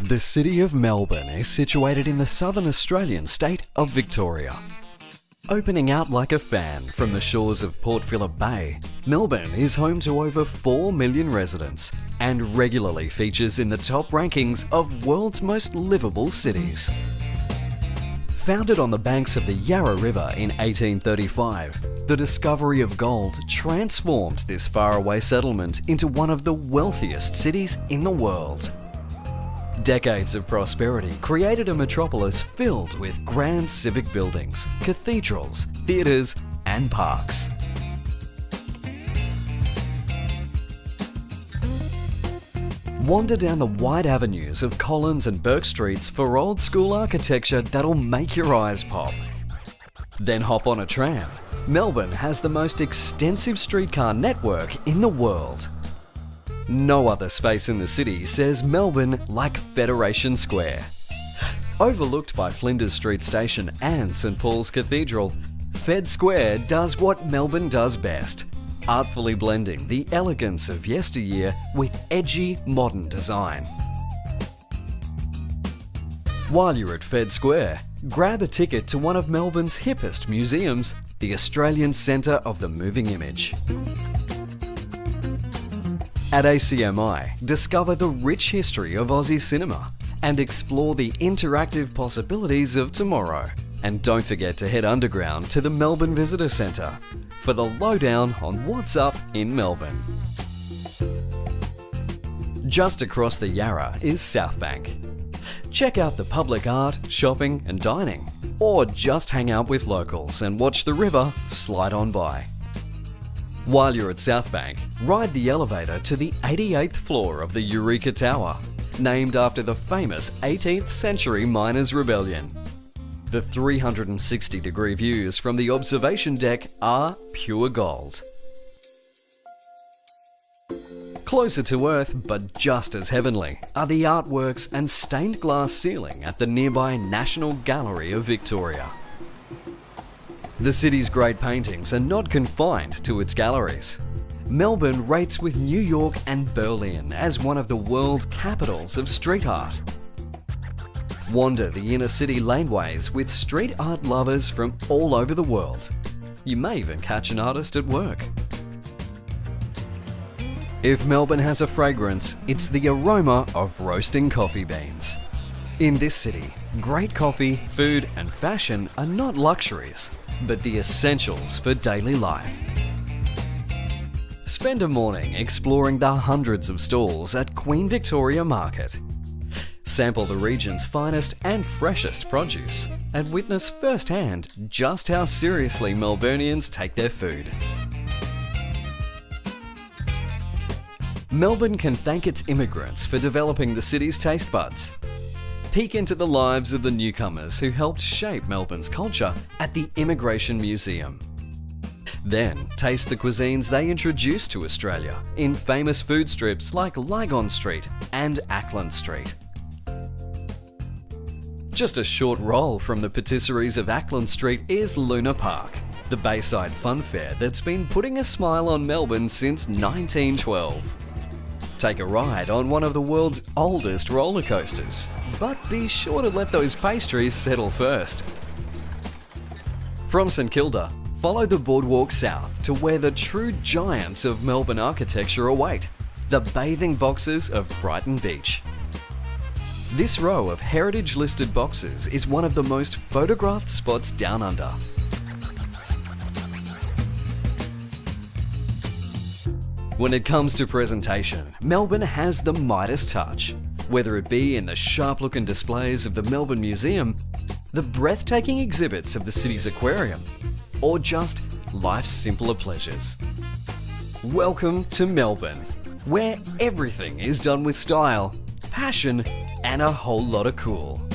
The city of Melbourne is situated in the southern Australian state of Victoria. Opening out like a fan from the shores of Port Phillip Bay, Melbourne is home to over 4 million residents and regularly features in the top rankings of world's most livable cities. Founded on the banks of the Yarra River in 1835, the discovery of gold transformed this faraway settlement into one of the wealthiest cities in the world. Decades of prosperity created a metropolis filled with grand civic buildings, cathedrals, theatres and parks. Wander down the wide avenues of Collins and Burke Streets for old school architecture that'll make your eyes pop. Then hop on a tram. Melbourne has the most extensive streetcar network in the world. No other space in the city says Melbourne like Federation Square. Overlooked by Flinders Street Station and St Paul's Cathedral, Fed Square does what Melbourne does best, artfully blending the elegance of yesteryear with edgy modern design. While you're at Fed Square, grab a ticket to one of Melbourne's hippest museums, the Australian Centre of the Moving Image. At ACMI, discover the rich history of Aussie cinema and explore the interactive possibilities of tomorrow. And don't forget to head underground to the Melbourne Visitor Centre for the lowdown on what's up in Melbourne. Just across the Yarra is Southbank. Check out the public art, shopping and dining, or just hang out with locals and watch the river slide on by. While you're at Southbank, ride the elevator to the 88th floor of the Eureka Tower, named after the famous 18th century miners' rebellion. The 360-degree views from the observation deck are pure gold. Closer to Earth, but just as heavenly, are the artworks and stained glass ceiling at the nearby National Gallery of Victoria. The city's great paintings are not confined to its galleries. Melbourne rates with New York and Berlin as one of the world capitals of street art. Wander the inner city laneways with street art lovers from all over the world. You may even catch an artist at work. If Melbourne has a fragrance, it's the aroma of roasting coffee beans. In this city, great coffee, food and fashion are not luxuries, but the essentials for daily life. Spend a morning exploring the hundreds of stalls at Queen Victoria Market. Sample the region's finest and freshest produce and witness firsthand just how seriously Melburnians take their food. Melbourne can thank its immigrants for developing the city's taste buds. Peek into the lives of the newcomers who helped shape Melbourne's culture at the Immigration Museum. Then, taste the cuisines they introduced to Australia in famous food strips like Lygon Street and Ackland Street. Just a short roll from the patisseries of Ackland Street is Luna Park, the Bayside fun fair that's been putting a smile on Melbourne since 1912. Take a ride on one of the world's oldest roller coasters, but be sure to let those pastries settle first. From St Kilda, follow the boardwalk south to where the true giants of Melbourne architecture await, the bathing boxes of Brighton Beach. This row of heritage-listed boxes is one of the most photographed spots down under. When it comes to presentation, Melbourne has the Midas touch. Whether it be in the sharp-looking displays of the Melbourne Museum, the breathtaking exhibits of the city's aquarium, or just life's simpler pleasures. Welcome to Melbourne, where everything is done with style, passion, and a whole lot of cool.